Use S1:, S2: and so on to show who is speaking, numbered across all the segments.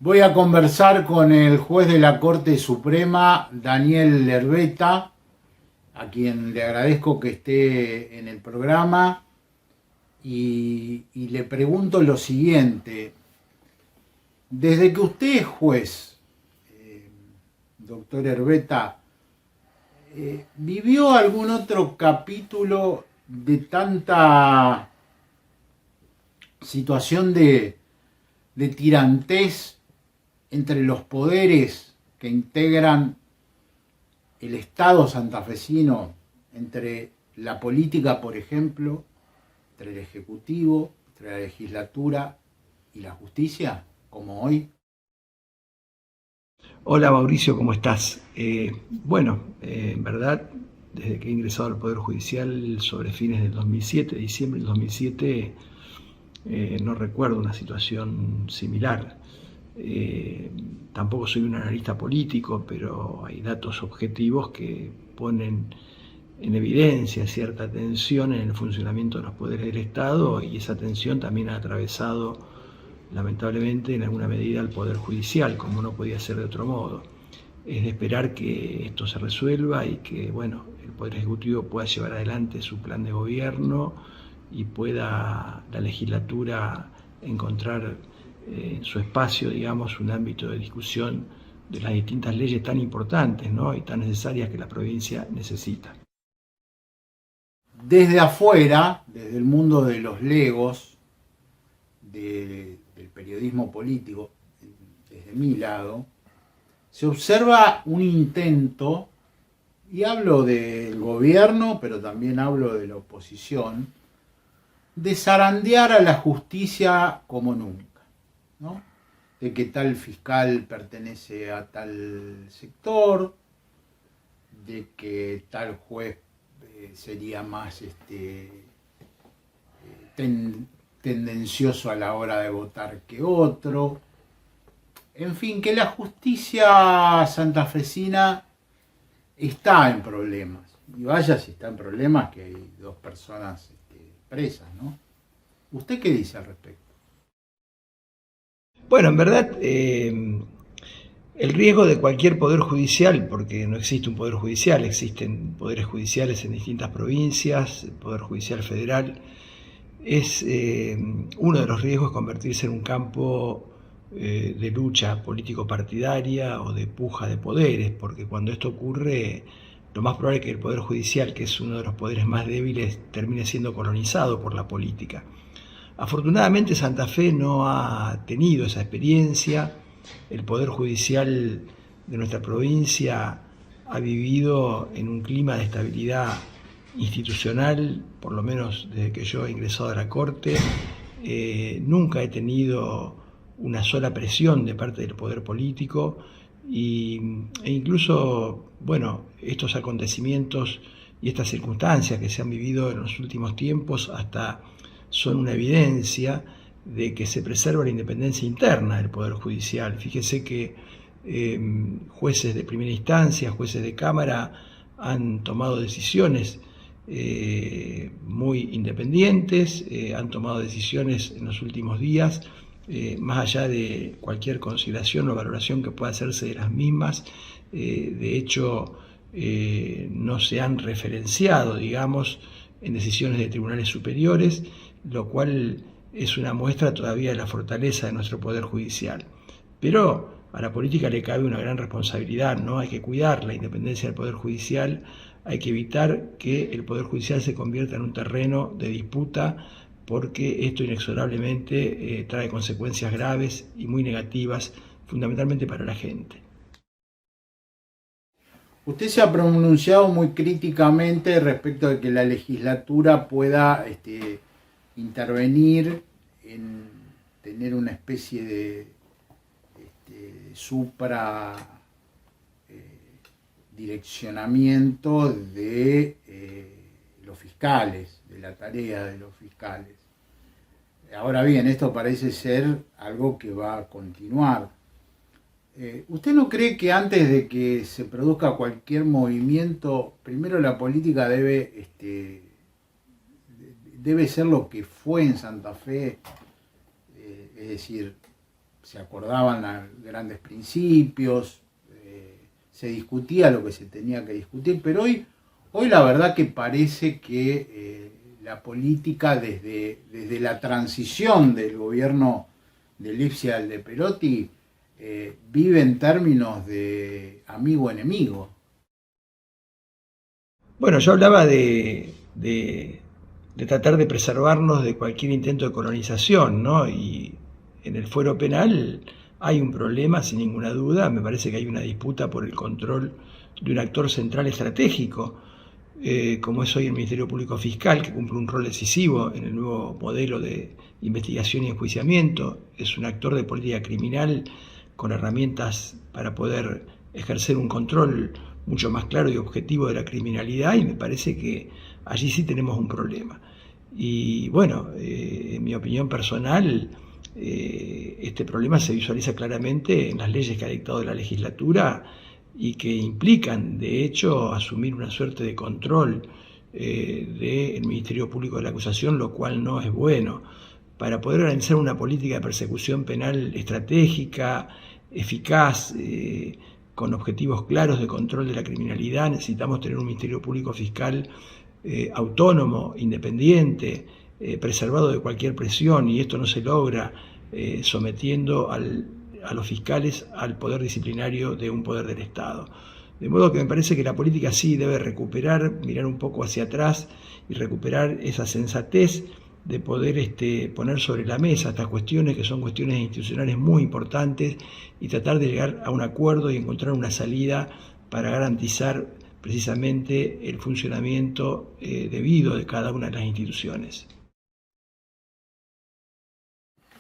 S1: Voy a conversar con el juez de la Corte Suprema, Daniel Lerveta, a quien le agradezco que esté en el programa y le pregunto lo siguiente. Desde que usted es juez, doctor Lerveta, ¿vivió algún otro capítulo de tanta situación de tirantez entre los poderes que integran el Estado santafesino, entre la política, por ejemplo, entre el Ejecutivo, entre la legislatura y la justicia, como hoy?
S2: Hola Mauricio, ¿cómo estás? En verdad, desde que he ingresado al Poder Judicial sobre fines del 2007, diciembre del 2007, no recuerdo una situación similar. Eh, Tampoco soy un analista político, pero hay datos objetivos que ponen en evidencia cierta tensión en el funcionamiento de los poderes del Estado, y esa tensión también ha atravesado lamentablemente en alguna medida al Poder Judicial, como no podía ser de otro modo. Es de esperar que esto se resuelva y que el Poder Ejecutivo pueda llevar adelante su plan de gobierno y pueda la legislatura encontrar en su espacio, digamos, un ámbito de discusión de las distintas leyes tan importantes, ¿no?, y tan necesarias que la provincia necesita.
S1: Desde afuera, desde el mundo de los legos, del periodismo político, desde mi lado, se observa un intento, y hablo del gobierno, pero también hablo de la oposición, de zarandear a la justicia como nunca, ¿no? De que tal fiscal pertenece a tal sector, de que tal juez sería más tendencioso a la hora de votar que otro. En fin, que la justicia santafesina está en problemas. Y vaya si está en problemas, que hay dos personas presas, ¿no? ¿Usted qué dice al respecto?
S2: Bueno, en verdad, el riesgo de cualquier poder judicial, porque no existe un poder judicial, existen poderes judiciales en distintas provincias, el Poder Judicial Federal, es uno de los riesgos convertirse en un campo de lucha político-partidaria o de puja de poderes, porque cuando esto ocurre, lo más probable es que el Poder Judicial, que es uno de los poderes más débiles, termine siendo colonizado por la política. Afortunadamente Santa Fe no ha tenido esa experiencia. El Poder Judicial de nuestra provincia ha vivido en un clima de estabilidad institucional, por lo menos desde que yo he ingresado a la Corte. Nunca he tenido una sola presión de parte del poder político e incluso, estos acontecimientos y estas circunstancias que se han vivido en los últimos tiempos hasta son una evidencia de que se preserva la independencia interna del Poder Judicial. Fíjese que jueces de primera instancia, jueces de Cámara, han tomado decisiones muy independientes, han tomado decisiones en los últimos días, más allá de cualquier consideración o valoración que pueda hacerse de las mismas. De hecho, no se han referenciado, digamos, en decisiones de tribunales superiores, lo cual es una muestra todavía de la fortaleza de nuestro Poder Judicial. Pero a la política le cabe una gran responsabilidad, ¿no? Hay que cuidar la independencia del Poder Judicial, hay que evitar que el Poder Judicial se convierta en un terreno de disputa, porque esto inexorablemente trae consecuencias graves y muy negativas, fundamentalmente para la gente.
S1: Usted se ha pronunciado muy críticamente respecto de que la legislatura pueda intervenir en tener una especie de supra direccionamiento de los fiscales, de la tarea de los fiscales. Ahora bien, esto parece ser algo que va a continuar. ¿Usted no cree que antes de que se produzca cualquier movimiento, primero la política debe ser lo que fue en Santa Fe, es decir, se acordaban grandes principios, se discutía lo que se tenía que discutir, pero hoy la verdad que parece que la política desde la transición del gobierno de Lipsia al de Perotti vive en términos de amigo-enemigo.
S2: Bueno, yo hablaba de tratar de preservarnos de cualquier intento de colonización, ¿no? Y en el fuero penal hay un problema, sin ninguna duda. Me parece que hay una disputa por el control de un actor central estratégico, como es hoy el Ministerio Público Fiscal, que cumple un rol decisivo en el nuevo modelo de investigación y enjuiciamiento. Es un actor de política criminal con herramientas para poder ejercer un control mucho más claro y objetivo de la criminalidad, y me parece que allí sí tenemos un problema. Y bueno, en mi opinión personal, este problema se visualiza claramente en las leyes que ha dictado la legislatura y que implican, de hecho, asumir una suerte de control del Ministerio Público de la Acusación, lo cual no es bueno. Para poder organizar una política de persecución penal estratégica, eficaz, con objetivos claros de control de la criminalidad, necesitamos tener un Ministerio Público Fiscal autónomo, independiente, preservado de cualquier presión, y esto no se logra sometiendo a los fiscales al poder disciplinario de un poder del Estado. De modo que me parece que la política sí debe recuperar, mirar un poco hacia atrás y recuperar esa sensatez de poder poner sobre la mesa estas cuestiones, que son cuestiones institucionales muy importantes, y tratar de llegar a un acuerdo y encontrar una salida para garantizar precisamente el funcionamiento debido de cada una de las instituciones.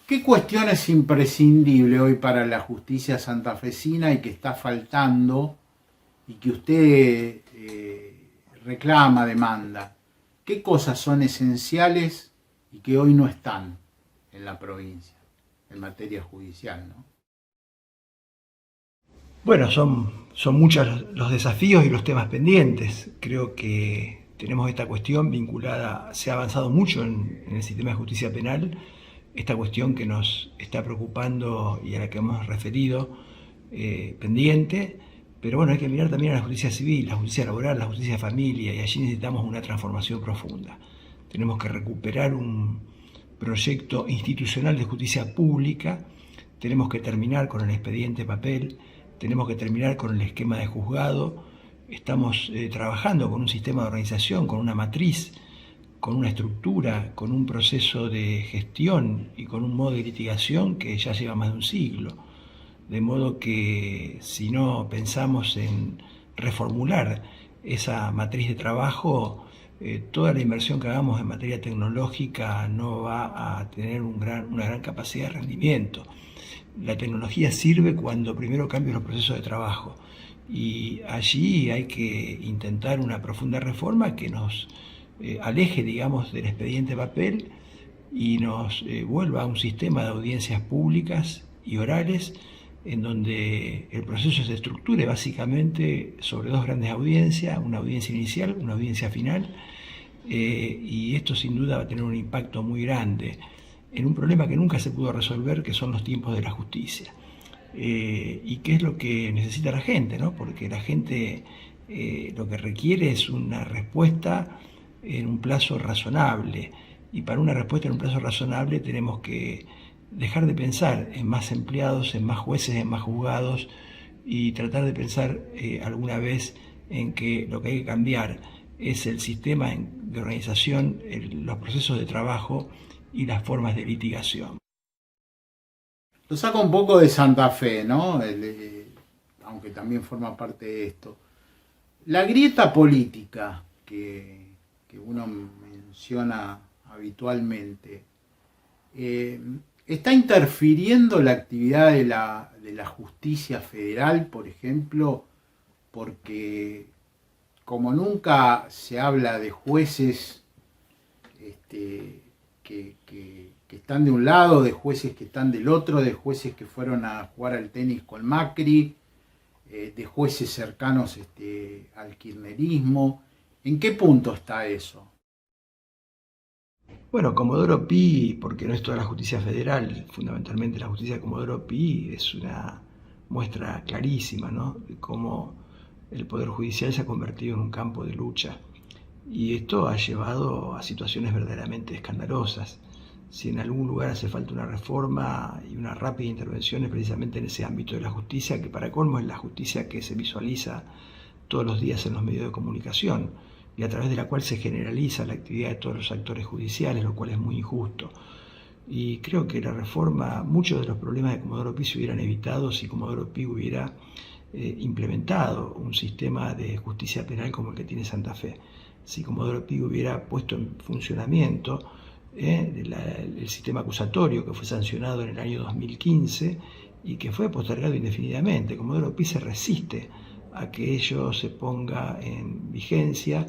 S1: ¿Qué cuestión es imprescindible hoy para la justicia santafesina y que está faltando y que usted reclama, demanda? ¿Qué cosas son esenciales y que hoy no están en la provincia, en materia judicial, ¿no?
S2: Bueno, son muchos los desafíos y los temas pendientes. Creo que tenemos esta cuestión vinculada, se ha avanzado mucho en el sistema de justicia penal, esta cuestión que nos está preocupando y a la que hemos referido, pendiente, pero bueno, hay que mirar también a la justicia civil, la justicia laboral, la justicia de familia, y allí necesitamos una transformación profunda. Tenemos que recuperar un proyecto institucional de justicia pública, tenemos que terminar con el expediente papel, tenemos que terminar con el esquema de juzgado. Estamos trabajando con un sistema de organización, con una matriz, con una estructura, con un proceso de gestión y con un modo de litigación que ya lleva más de un siglo. De modo que si no pensamos en reformular esa matriz de trabajo, toda la inversión que hagamos en materia tecnológica no va a tener una gran capacidad de rendimiento. La tecnología sirve cuando primero cambia los procesos de trabajo, y allí hay que intentar una profunda reforma que nos aleje, digamos, del expediente papel y nos vuelva a un sistema de audiencias públicas y orales, en donde el proceso se estructure básicamente sobre dos grandes audiencias, una audiencia inicial, una audiencia final, y esto sin duda va a tener un impacto muy grande en un problema que nunca se pudo resolver, que son los tiempos de la justicia. Y qué es lo que necesita la gente, ¿no? Porque la gente lo que requiere es una respuesta en un plazo razonable, y para una respuesta en un plazo razonable tenemos que dejar de pensar en más empleados, en más jueces, en más juzgados, y tratar de pensar alguna vez en que lo que hay que cambiar es el sistema de organización, los procesos de trabajo y las formas de litigación.
S1: Lo saca un poco de Santa Fe, ¿no? Aunque también forma parte de esto. La grieta política que uno menciona habitualmente, ¿está interfiriendo la actividad de la justicia federal, por ejemplo? Porque como nunca se habla de jueces que están de un lado, de jueces que están del otro, de jueces que fueron a jugar al tenis con Macri, de jueces cercanos al kirchnerismo. ¿En qué punto está eso?
S2: Bueno, Comodoro Pi, porque no es toda la justicia federal, fundamentalmente la justicia de Comodoro Pi es una muestra clarísima, ¿no?, de cómo el Poder Judicial se ha convertido en un campo de lucha. Y esto ha llevado a situaciones verdaderamente escandalosas. Si en algún lugar hace falta una reforma y una rápida intervención es precisamente en ese ámbito de la justicia, que para colmo es la justicia que se visualiza todos los días en los medios de comunicación y a través de la cual se generaliza la actividad de todos los actores judiciales, lo cual es muy injusto. Y creo que la reforma, muchos de los problemas de Comodoro Pi se hubieran evitado si Comodoro Pi hubiera implementado un sistema de justicia penal como el que tiene Santa Fe. Si Comodoro Pi hubiera puesto en funcionamiento el sistema acusatorio que fue sancionado en el año 2015 y que fue postergado indefinidamente. Comodoro Pi se resiste a que ello se ponga en vigencia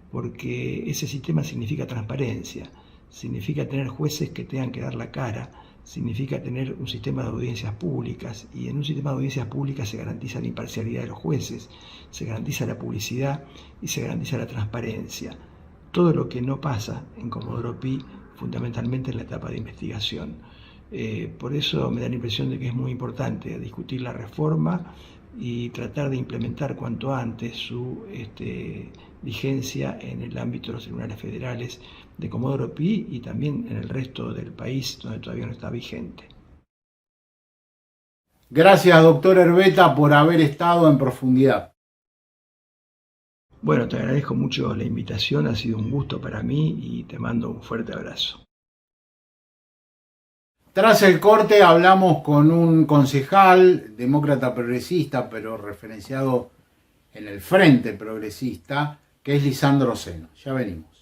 S2: porque ese sistema significa transparencia, significa tener jueces que tengan que dar la cara, significa tener un sistema de audiencias públicas, y en un sistema de audiencias públicas se garantiza la imparcialidad de los jueces, se garantiza la publicidad y se garantiza la transparencia. Todo lo que no pasa en Comodoro Pi, fundamentalmente en la etapa de investigación. Por eso me da la impresión de que es muy importante discutir la reforma y tratar de implementar cuanto antes su vigencia en el ámbito de los tribunales federales de Comodoro Pi y también en el resto del país donde todavía no está vigente.
S1: Gracias, doctor Herbeta, por haber estado en profundidad.
S2: Bueno, te agradezco mucho la invitación, ha sido un gusto para mí y te mando un fuerte abrazo.
S1: Tras el corte hablamos con un concejal, demócrata progresista, pero referenciado en el Frente Progresista, que es Lisandro Seno. Ya venimos.